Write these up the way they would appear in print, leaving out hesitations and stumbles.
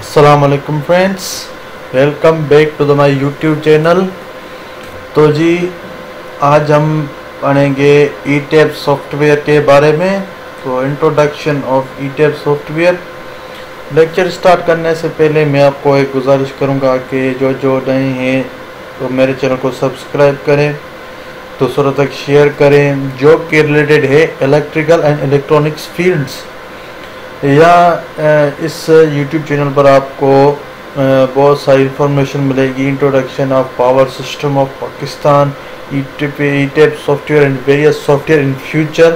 अस्सलाम वालेकुम friends, welcome back to the my YouTube channel. तो जी आज हम पढ़ेंगे ईटैप सॉफ्टवेयर के बारे में। तो introduction of ETAP software. Lecture start करने से पहले मैं आपको एक गुजारिश करूंगा कि जो नए हैं तो मेरे चैनल को सब्सक्राइब करें, दूसरों तक शेयर करें। जो कि रिलेटेड है इलेक्ट्रिकल एंड इलेक्ट्रॉनिक्स फील्ड्स, या इस YouTube चैनल पर आपको बहुत सारी इंफॉर्मेशन मिलेगी। Introduction of power system of Pakistan, ETAP software and various software in future.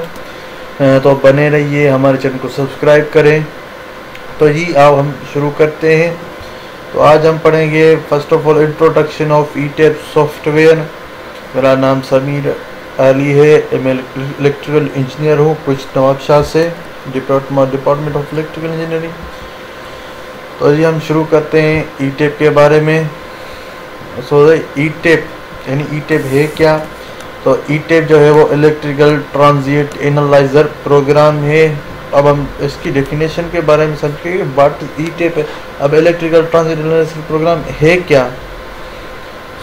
तो बने रहिए, हमारे चैनल को सब्सक्राइब करें। तो जी अब हम शुरू करते हैं। तो आज हम पढ़ेंगे first of all introduction of ETAP software. मेरा नाम समीर अली है, मैं इलेक्ट्रिकल इंजीनियर हूँ कुछ नवाबशाह से, डिपार्टमेंट ऑफ इलेक्ट्रिकल इंजीनियरिंग। तो ये हम शुरू करते हैं ईटैप के बारे में। सो ईटैप यानी ईटैप है क्या? तो ईटैप जो है वो इलेक्ट्रिकल ट्रांजिट एनालाइजर प्रोग्राम है। अब हम इसकी डेफिनेशन के बारे में समझेंगे, व्हाट ईटैप है। अब इलेक्ट्रिकल ट्रांजिट एनालाइजर प्रोग्राम है क्या?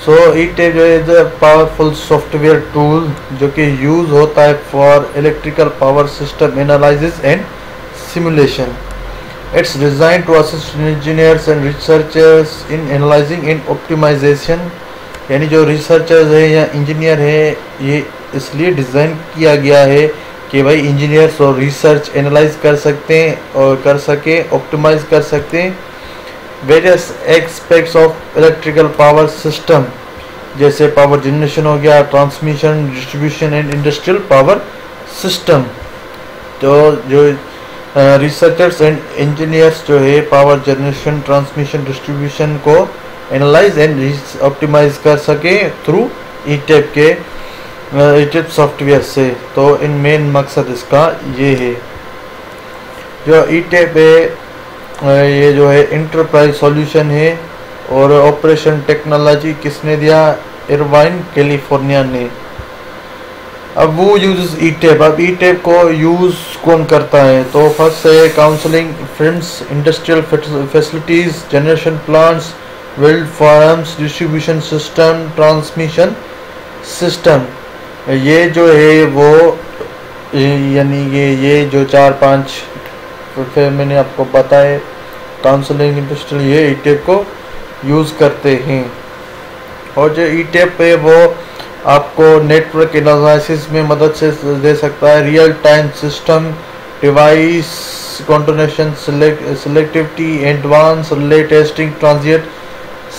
सो ईटैप जो है पावरफुल सॉफ्टवेयर टूल जो कि यूज होता है for electrical power system analysis and simulation. It's design to assist engineers and researchers in analysing and optimisation. यानी जो रिसर्चर्स है या इंजीनियर है, ये इसलिए डिज़ाइन किया गया है कि भाई इंजीनियर्स और रिसर्च एनालाइज कर सकते हैं और कर सके ऑप्टिमाइज कर सकते हैं various aspects of electrical power system, जैसे पावर जनरेशन हो गया, transmission, distribution and industrial power system. तो जो रिसर्चर्स एंड इंजीनियर्स जो है पावर जनरेशन, ट्रांसमिशन, डिस्ट्रीब्यूशन को एनालाइज एंड ऑप्टिमाइज कर सके थ्रू ईटैप के ईटैप सॉफ्टवेयर से। तो इन मेन मकसद इसका ये है। जो ईटैप है ये जो है इंटरप्राइज सॉल्यूशन है और ऑपरेशन टेक्नोलॉजी किसने दिया? इरवाइन कैलिफोर्निया ने। अब वो यूज ईटैप। अब ईटैप को यूज कौन करता है? तो फर्स्ट है counselling firms, industrial facilities, generation plants, wind farms, distribution system, transmission system. ये जो है वो यानी ये जो 4-5 फिर मैंने आपको बताया काउंसलिंग, इंडस्ट्रियल, ये ईटैप को यूज़ करते हैं। और जो ईटैप है वो आपको नेटवर्क एनालिसिस में मदद से दे सकता है। Real time system, device controlation, selectivity, advance relay testing, transit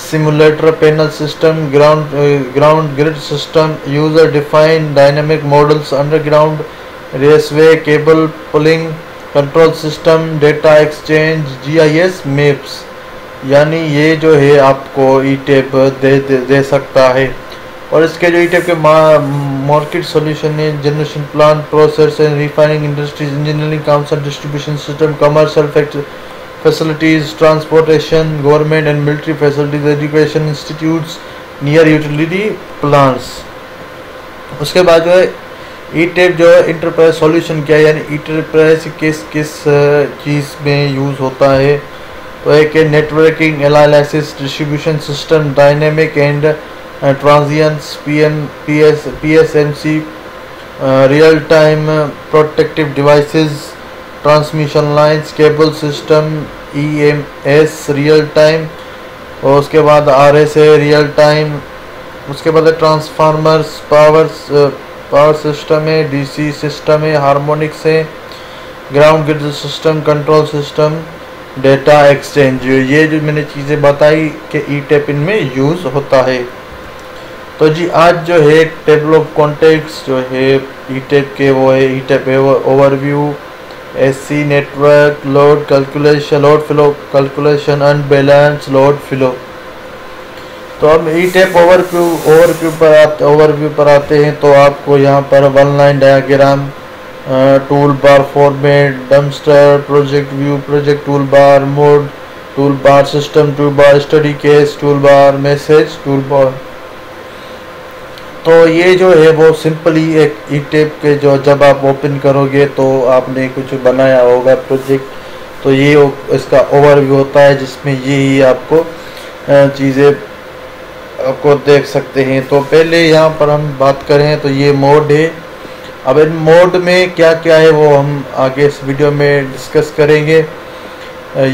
simulator, panel system, ground grid system, user defined dynamic models, underground raceway, cable pulling, control system, data exchange, GIS maps. यानी ये जो है आपको ईटैप दे सकता है। और इसके जो ईटैप के मार्केट सॉल्यूशन है, generation plant, process and refining industries, engineering council, distribution system, commercial facilities, transportation, government and military facilities, education institutes, near utility plants. उसके बाद जो है ईटैप जो है इंटरप्राइज सॉल्यूशन क्या है, यानी इंटरप्राइज किस चीज़ में यूज़ होता है? तो एक है networking, analysis, distribution system, dynamic and transients, PSMC, real time protective devices, transmission lines, cable system, EMS real time. और उसके बाद आरएसए रियल टाइम। उसके बाद ट्रांसफार्मर्स, पावर सिस्टम है, डीसी सिस्टम है, हार्मोनिक्स है, ground grid system, control system, data exchange. ये जो मैंने चीज़ें बताई कि ईटैप इनमें यूज़ होता है। तो जी आज जो है टेबल ऑफ कॉन्टेक्ट्स जो है ईटैप के वो है, ईटैप है वो overview, SC network, load calculation, load flow calculation, unbalance load flow. तो हम ईटैप ओवरव्यू पर आते हैं। तो आपको यहाँ पर one line diagram, tool bar format, dumpster, project view, project tool bar, mode tool bar, system tool bar, study case tool bar, message tool bar. तो ये जो है वो सिंपली एक ईटैप के जो जब आप ओपन करोगे तो आपने कुछ बनाया होगा प्रोजेक्ट, तो ये इसका ओवरव्यू होता है, जिसमें ये आपको चीज़ें आपको देख सकते हैं। तो पहले यहाँ पर हम बात करें तो ये मोड है। अब इन मोड में क्या क्या है वो हम आगे इस वीडियो में डिस्कस करेंगे।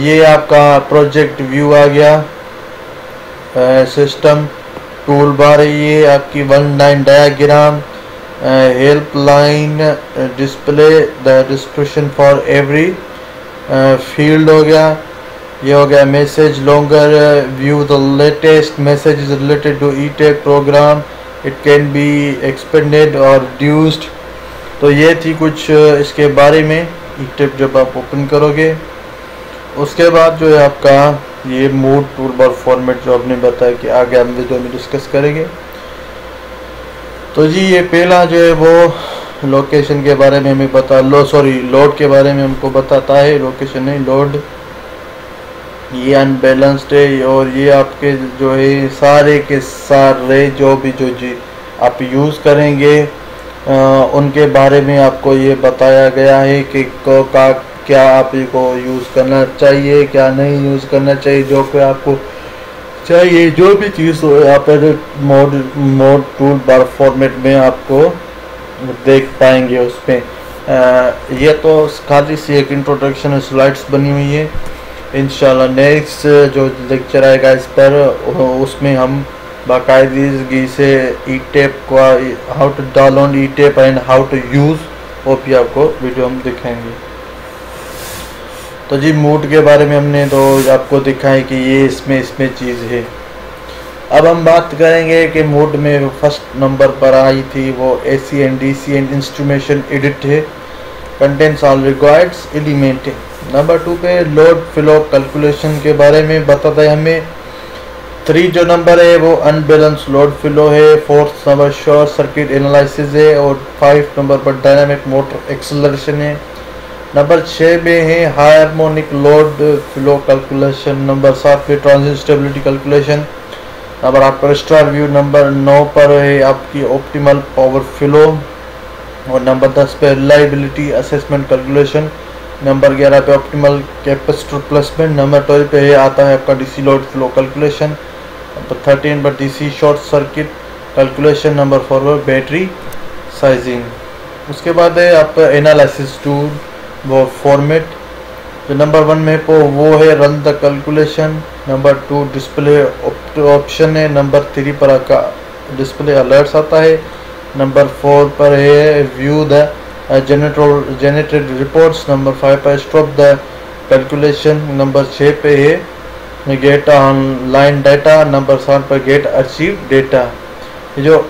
ये आपका प्रोजेक्ट व्यू आ गया, सिस्टम टूल बार है, ये आपकी one line diagram, helpline display, the description for every field हो गया। ये हो गया message longer view, the latest message is related to ETAP program, it can be expanded और रिड्यूस्ड। तो ये थी कुछ इसके बारे में ई-टैप जब आप ओपन करोगे। उसके बाद जो है आपका ये मूड टूल बार फॉर्मेट जो आपने बताया कि आगे हम वीडियो में डिस्कस करेंगे। तो जी ये पहला जो है वो लोकेशन के बारे में हमें लोड के बारे में हमको बताता है, लोकेशन नहीं लोड। ये अनबैलेंस्ड है और ये आपके जो है सारे के सारे जो जी आप यूज़ करेंगे उनके बारे में आपको ये बताया गया है कि क्या आप को यूज़ करना चाहिए, क्या नहीं यूज़ करना चाहिए, जो कि आपको चाहिए जो भी चीज़ हो यहाँ पर मोड टूल बार फॉर्मेट में आपको देख पाएंगे उसमें। ये तो खाली सी एक इंट्रोडक्शन स्लाइड्स बनी हुई है। इंशाल्लाह नेक्स्ट जो लेक्चर आएगा इस पर उसमें हम बाकायदगी से ई-टैप को how to download ETAP and how to use वो भी आपको वीडियो हम दिखाएंगे। तो जी मूड के बारे में हमने तो आपको दिखाया कि ये इसमें चीज़ है। अब हम बात करेंगे कि मूड में फर्स्ट नंबर पर आई थी वो AC and DC and instrumentation edit है, कंटेंट्स ऑल रिक्वायर्ड्स एलिमेंट है। नंबर 2 पे लोड फ्लो कैलकुलेशन के बारे में बताता है हमें। 3 जो नंबर है वो अनबैलेंस लोड फ्लो है। 4th number short circuit analysis है और 5 नंबर पर डायनामिक मोटर एक्सेलरेशन है। नंबर 6 में है harmonic load flow calculation. Number 7 पे ट्रांजिट स्टेबिलिटी कैलकुलेशन। नंबर 8 पर स्टार व्यू। नंबर 9 पर है आपकी ऑप्टिमल पावर फ्लो और नंबर 10 पे रिलायबिलिटी असेसमेंट कैलकुलेशन। नंबर 11 पे ऑप्टिमल कैपेसिटर प्लेसमेंट। नंबर 12 पे आता है आपका DC load flow calculation. Number 13 पर DC short circuit calculation. Number 4 पर बैटरी साइजिंग। उसके बाद है आपका एनालिसिस टूल वो फॉर्मेट। जो नंबर 1 में वो है run the calculation. Number 2 display option है। नंबर 3 पर आपका डिस्प्ले अलर्ट्स आता है। नंबर 4 पर है view the generated reports. Number 5 पर स्टॉप द कैलकुलेशन। नंबर 6 पे है गेट ऑनलाइन डाटा। नंबर 7 पर गेट अचीव डेटा। जो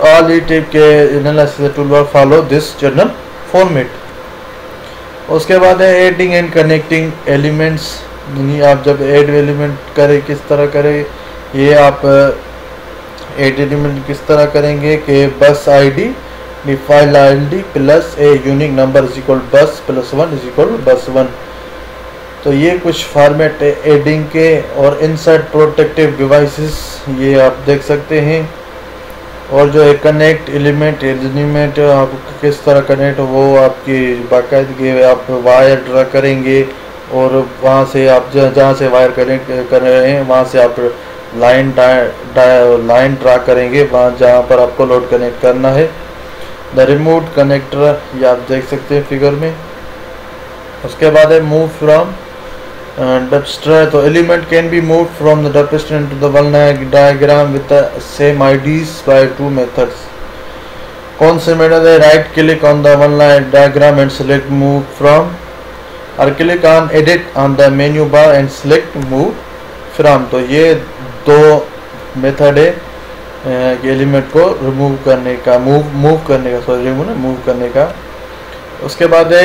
ऑल ई-टैप के analysis tool bar follow this general format. उसके बाद है एडिंग एंड कनेक्टिंग एलिमेंट्स, यानी आप जब ऐड एलिमेंट करें किस तरह करें, ये आप ऐड एलिमेंट किस तरह करेंगे कि बस ID defile ID plus a unique number is equal बस प्लस 1 इज इक्वल बस 1। तो ये कुछ फॉर्मेट है एडिंग के। और इनसाइड प्रोटेक्टिव डिवाइसेस ये आप देख सकते हैं। और जो है कनेक्ट एलिमेंट आप किस तरह कनेक्ट वो आपकी बाकायदगी आप वायर ड्रा करेंगे और वहाँ से आप जहाँ से वायर कनेक्ट कर रहे हैं वहाँ से आप लाइन ड्रा करेंगे वहाँ जहाँ पर आपको लोड कनेक्ट करना है। द रिमोट कनेक्टर ये आप देख सकते हैं फिगर में। उसके बाद है मूव फ्रॉम डबस्टर। तो element can be move from the dumpster into the one diagram with the same IDs by 2 methods. कौन से मेथड है? Right click on the one line diagram and select move from, और click on edit on the menu bar and select move from. तो ये 2 method है element को remove करने का, मूव करने का। उसके बाद है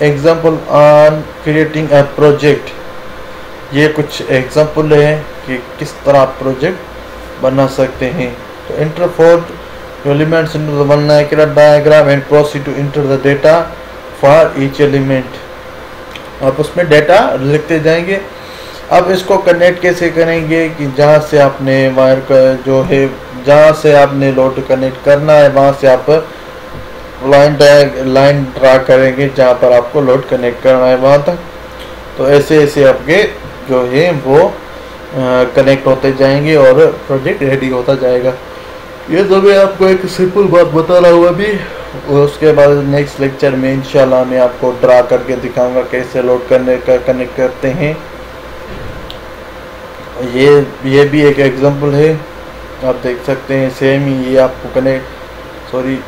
example on creating a project. ये कुछ एग्जाम्पल है कि किस तरह आप प्रोजेक्ट बना सकते हैं। तो enter 4 elements into the one diagram and proceed to enter the data for each element. आप उसमें डेटा लिखते जाएंगे। अब इसको कनेक्ट कैसे करेंगे कि जहाँ से आपने वायर का जो है जहाँ से आपने लोड कनेक्ट करना है वहाँ से आप लाइन ड्रा करेंगे जहाँ पर आपको लोड कनेक्ट करना है वहाँ तक। तो ऐसे ऐसे आपके जो है वो कनेक्ट होते जाएंगे और प्रोजेक्ट रेडी होता जाएगा। ये तो मैं आपको एक सिंपल बात बता रहा हूँ अभी। उसके बाद नेक्स्ट लेक्चर में इंशाल्लाह मैं आपको ड्रा करके दिखाऊंगा कैसे लोड करने का कनेक्ट करते हैं। ये भी एक एग्जांपल है, आप देख सकते हैं सेम ही ये आपको कनेक्ट सॉरी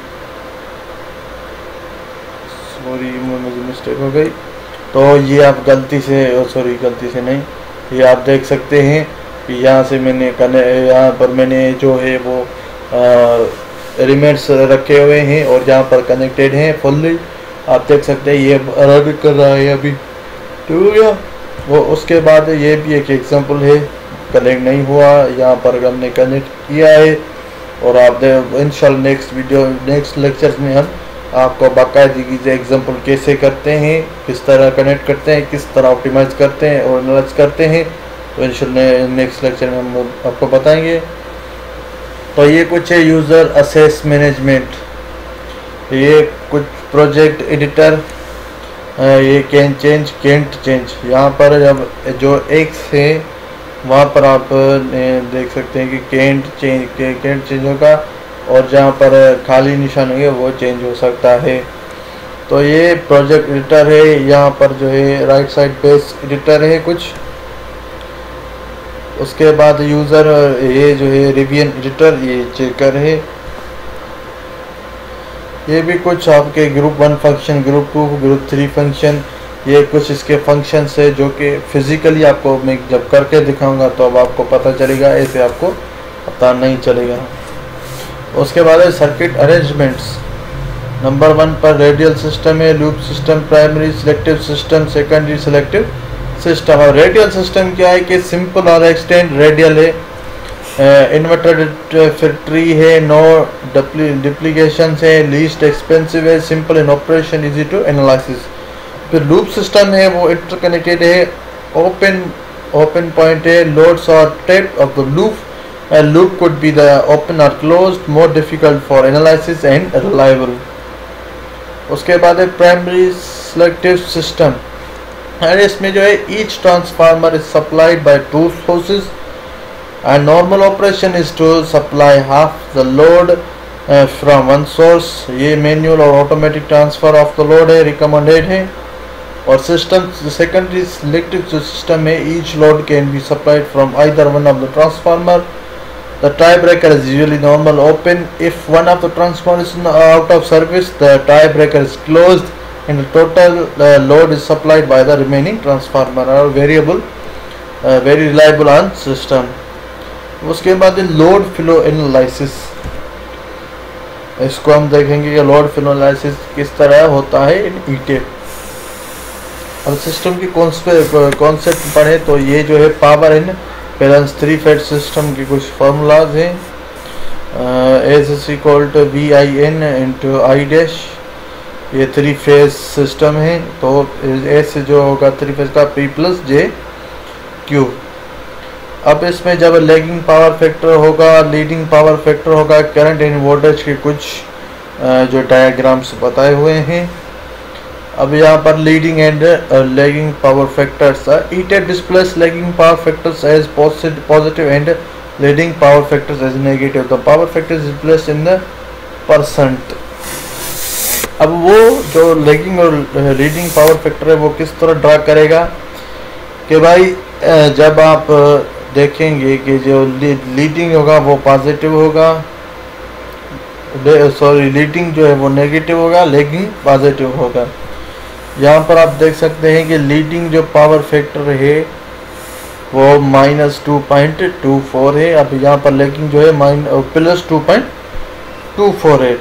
मुझे मिस्टेक हो गई। तो ये आप गलती से नहीं, ये आप देख सकते हैं कि यहाँ से मैंने यहाँ पर मैंने जो है वो एलिमेंट्स रखे हुए हैं और जहाँ पर कनेक्टेड हैं फुल्ली। आप देख सकते हैं ये रन कर रहा है अभी, ठीक हो गया वो। उसके बाद ये भी एक एग्जांपल है, कनेक्ट नहीं हुआ, यहाँ पर हमने कनेक्ट किया है। और आप इंशाल्लाह नेक्स्ट लेक्चर्स में हम आपको बाकायदगी से एग्जांपल कैसे करते हैं, किस तरह कनेक्ट करते हैं, किस तरह ऑप्टिमाइज करते हैं और एनालाइज करते हैं, तो इंशाल्लाह नेक्स्ट लेक्चर में हम आपको बताएंगे। तो ये कुछ है यूज़र असेस मैनेजमेंट, ये कुछ प्रोजेक्ट एडिटर, ये कैन चेंज कैंट चेंज। यहाँ पर जब जो एक्स है वहाँ पर आप देख सकते हैं कि कैंट चेंज होगा और जहाँ पर खाली निशान होंगे वो चेंज हो सकता है। तो ये प्रोजेक्ट एडिटर है। यहाँ पर जो है राइट साइड बेस एडिटर है कुछ। उसके बाद यूज़र ये जो है रिविजन एडिटर, ये चेकर है। ये भी कुछ आपके group 1 function, group 2, group 3 function, ये कुछ इसके फंक्शंस है जो कि फिजिकली आपको मैं जब करके दिखाऊंगा तो अब आपको पता चलेगा, ऐसे आपको पता नहीं चलेगा। उसके बाद है सर्किट अरेंजमेंट्स। नंबर 1 पर रेडियल सिस्टम है, loop system, primary selective system, secondary selective system. और रेडियल सिस्टम क्या है कि सिंपल और एक्सटेंड रेडियल है, इन्वर्टेड फिर ट्री है, नो डुप्लीकेशन है, लीस्ट एक्सपेंसिव है, simple in operation, easy to analysis. फिर लूप सिस्टम है वो इंटरकनेक्टेड है, ओपन पॉइंट है, लोड्स और type of the loop, loop could be the open or closed, more difficult for analysis and reliable. उसके बाद है प्राइमरी सिलेक्टिव सिस्टम, और इसमें जो है each transformer is supplied by 2 sources and normal operation is to supply half the load from one source. ये manual और automatic transfer of the load है, recommended है। और सिस्टम सेकेंडरी सिलेक्टिव सिस्टम में each load can be supplied from either one of the transformer. The tiebreaker is usually normal open. If one of the transformers is out of service, the tiebreaker is closed and the total load is supplied by the remaining transformer or variable, very reliable on system. उसके बाद load flow analysis, इसको हम देखेंगे कि load flow analysis किस तरह होता है इन ईटेप। अब सिस्टम की कॉन्सेप्ट पढ़े तो ये जो है power in balance 3 phase system के कुछ फार्मूलाज हैं। S is equal to VIN into I dash, ये 3 फेज सिस्टम है। तो एस जो होगा 3 फेज का P प्लस JQ। अब इसमें जब लैगिंग पावर फैक्टर होगा, लीडिंग पावर फैक्टर होगा, करंट एंड वोल्टेज के कुछ जो डायग्राम्स बताए हुए हैं। अब यहाँ पर leading and lagging power factors, ETAP displays lagging power factors as positive and leading power factors as negative. The power factor is displayed in percent. अब वो जो लैगिंग और लीडिंग पावर फैक्टर है वो किस तरह ड्रा करेगा कि भाई जब आप देखेंगे कि जो लीडिंग होगा वो पॉजिटिव होगा, सॉरी लीडिंग जो है वो नेगेटिव होगा, लैगिंग पॉजिटिव होगा। यहाँ पर आप देख सकते हैं कि लीडिंग जो पावर फैक्टर है वो -2.24 है। अब यहाँ पर लैगिंग जो है +2.24 है।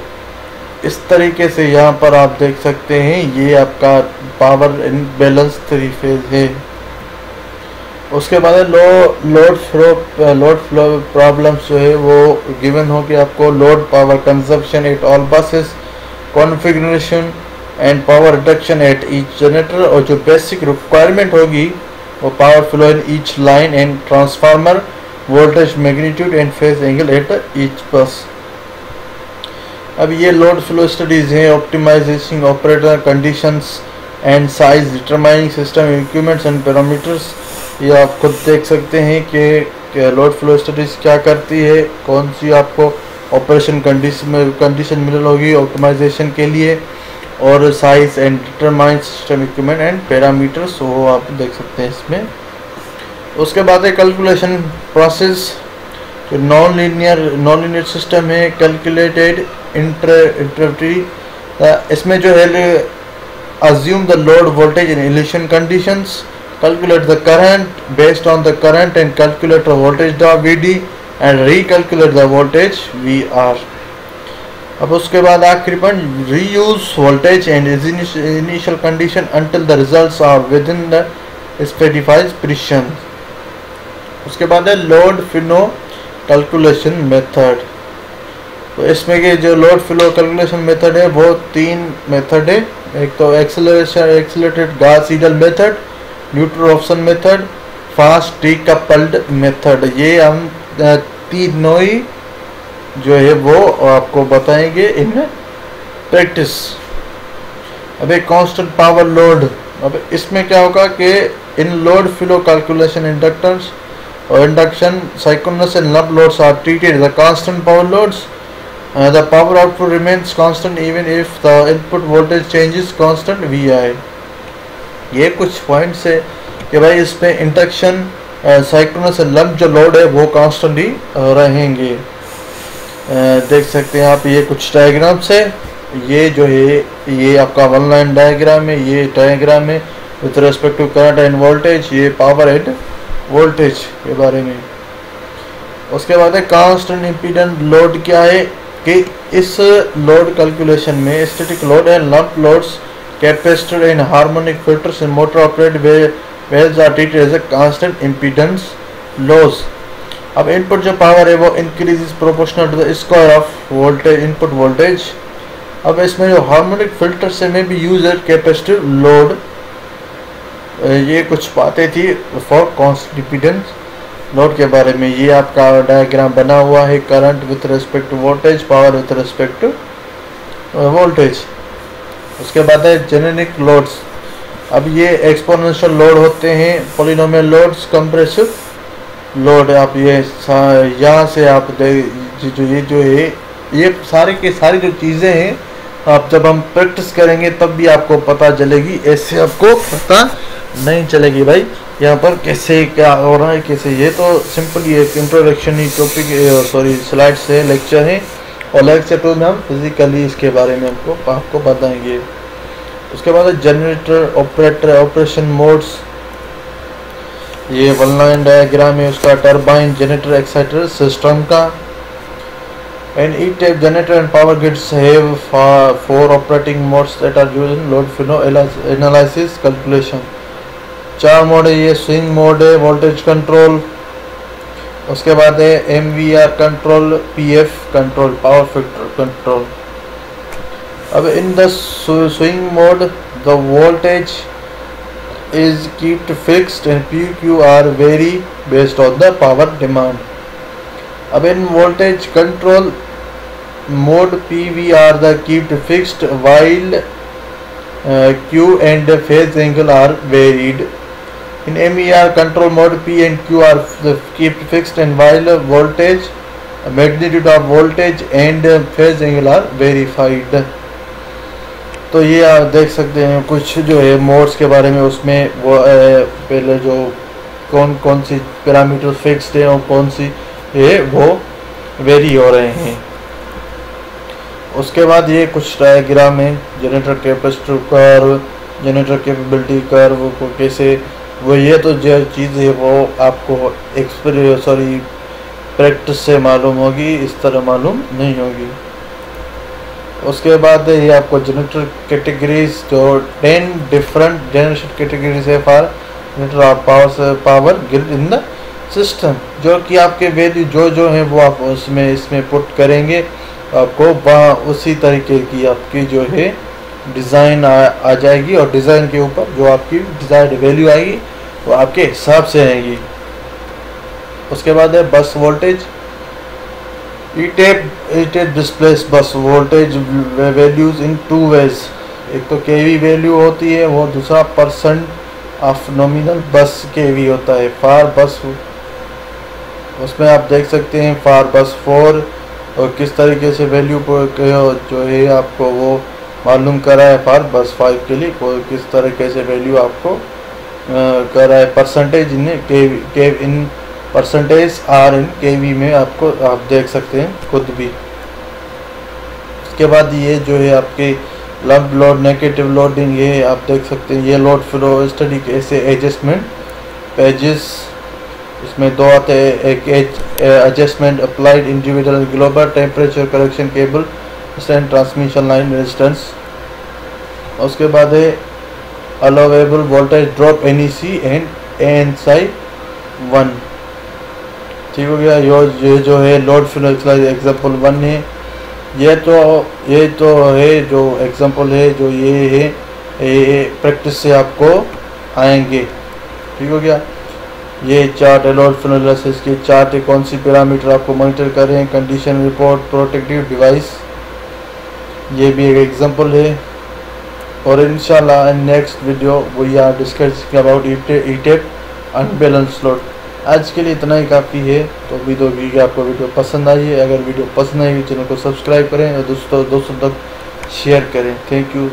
इस तरीके से यहाँ पर आप देख सकते हैं ये आपका पावर इन बैलेंस 3 फेज है। उसके बाद लोड फ्लो प्रॉब्लम्स जो है वो गिवन हो कि आपको load power consumption at all buses, configuration and power reduction at each generator, और जो बेसिक रिक्वायरमेंट होगी वो power flow in each line and transformer, voltage magnitude and phase angle at each bus. अब ये load flow studies हैं, optimisation operator conditions and size determining system equipments and parameters. ये आप खुद देख सकते हैं कि लोड फ्लो स्टडीज क्या करती है, कौन सी आपको ऑपरेशन कंडीशन मिल होगी ऑप्टिमाइजेशन के लिए, और size and determine system equipment and parameters वो आप देख सकते हैं इसमें। उसके बाद है कैलकुलेशन प्रोसेस। जो नॉन लीनियर सिस्टम है कैलकुलेटेड इंटरप्रेटरी, इसमें जो है assume the load voltage in initial conditions, calculate the current based on the current and calculate the voltage drop VD and recalculate the voltage VR। अब उसके बाद आखिरी point reuse voltage and initial condition until the results are within the specified precision। उसके बाद है load flow calculation method. तो इसमें के जो लोड फ्लो कैलकुलेशन मेथड है वो 3 मेथड है। एक तो accelerated Gauss Seidel method, neutral option method, fast decoupled method. ये हम तीनों ही जो है वो आपको बताएंगे इन प्रैक्टिस। अब एक कांस्टेंट पावर लोड, अब इसमें क्या होगा कि in load flow calculation inductance और induction synchronous and lump loads are treated the constant power loads. The power output remains constant even if the input voltage changes constant VI। ये कुछ points है कि भाई इसमें इंडक्शन सिंक्रोनस लंप जो load है वो कांस्टेंट ही रहेंगे। देख सकते हैं आप ये कुछ डायग्राम्स है। ये जो है ये आपका वन लाइन डायग्राम है, ये डायग्राम है with respect to current and voltage, ये पावर एंड वोल्टेज के बारे में। उसके बाद है कांस्टेंट इम्पीडेंस लोड क्या है कि इस लोड कैलकुलेशन में static load and lump loads, capacitor and harmonic filters in motor operate wells are treated as a constant impedance loss. अब इनपुट जो पावर है वो increase is proportional to the square of voltage input voltage. अब इसमें जो harmonic filter से में भी यूज है कैपेसिटिव लोड। ये कुछ बातें थी फॉर कांस्टेंट इम्पीडेंस लोड के बारे में। ये आपका डायग्राम बना हुआ है, current with respect to voltage, power with respect to voltage. उसके बाद है जेनेरिक लोड्स। अब ये एक्सपोनेंशियल लोड होते हैं, पॉलिनोमियल लोड्स, कंप्रेसिव लोड। आप ये यहाँ से आप ये जो है ये सारे के सारी जो चीज़ें हैं आप जब हम प्रैक्टिस करेंगे तब भी आपको पता चलेगी, ऐसे आपको पता नहीं चलेगी भाई यहाँ पर कैसे क्या हो रहा है कैसे। ये तो सिंपली एक इंट्रोडक्शन ही टॉपिक सॉरी स्लाइड से लेक्चर है, और लेक्चर 2 में हम फिजिकली इसके बारे में आपको बताएंगे। उसके बाद जनरेटर ऑपरेटर ऑपरेशन मोड्स। ये वन लाइन डायग्राम है उसका टरबाइन जनरेटर एक्साइटर सिस्टम का। And ETAP generator and power grids have 4 operating modes that are used in load flow analysis calculation. 4 mode है, ये स्विंग मोड है, voltage control. उसके बाद है MVR control, PF control, power factor control. अब in the swing mode the voltage is kept fixed and PQ are vary based on the power demand। अब in voltage control mode PV are the kept fixed while Q and phase angle are varied। In MER control mode P and Q are kept fixed and while voltage magnitude of voltage and phase angle are verified। तो ये आप देख सकते हैं कुछ जो है modes के बारे में, उसमें वो पहले जो कौन कौन सी पैरामीटर फिक्स्ड है और कौन सी है वो वेरी हो रहे हैं। उसके बाद ये कुछ डायग्राम है, generator capacitor curve, generator capability curve को कैसे वो, ये तो जो चीज़ है वो आपको प्रैक्टिस से मालूम होगी, इस तरह मालूम नहीं होगी। उसके बाद ये आपको जनरेटर कैटेगरीज जो 10 डिफरेंट जनरेशन कैटेगरीज है for generator off power grid in the system, जो कि आपके वैल्यू जो है वो आप इसमें पुट करेंगे, आपको वहाँ उसी तरीके की आपकी जो है डिज़ाइन आ जाएगी, और डिज़ाइन के ऊपर जो आपकी डिज़ायर्ड वैल्यू आएगी वो आपके हिसाब से आएगी। उसके बाद है bus voltage. E-tape displays bus voltage values in 2 ways। एक तो केवी वैल्यू होती है, वो दूसरा परसेंट ऑफ नॉमिनल बस केवी होता है फॉर बस। उसमें आप देख सकते हैं फॉर बस 4 और किस तरीके से वैल्यू को जो है आपको वो मालूम करा है। फॉर बस 5 के लिए किस तरीके से वैल्यू आपको करा है percentage in in percentage or in kV में आपको आप देख सकते हैं खुद भी। उसके बाद ये जो है आपके लंप लोड नेगेटिव लोडिंग, ये आप देख सकते हैं। ये लोड फ्लो स्टडी के ऐसे एडजस्टमेंट पेजेस, इसमें 2 आते हैं, एक adjustment applied individual global temperature correction cable stand transmission line resistance. उसके बाद है allowable voltage drop NEC and ANSI 1। ठीक हो गया। ये जो है लोड फ्लो एग्जाम्पल 1 है। ये तो है जो एग्जाम्पल है, जो ये है प्रैक्टिस से आपको आएंगे। ठीक हो गया। ये चार्ट है लोड फ्लो एनालिसिस की चार्ट है, कौन सी पैरामीटर आपको मॉनिटर कर रहे हैं, कंडीशन रिपोर्ट, प्रोटेक्टिव डिवाइस, ये भी एक एग्जांपल है। और इंशाल्लाह next video we are discussing about ETAP unbalance load. आज के लिए इतना ही काफ़ी है। तो उम्मीद होगी कि आपको वीडियो पसंद आई है। अगर वीडियो पसंद आई चैनल को सब्सक्राइब करें और दोस्तों तक शेयर करें। Thank you.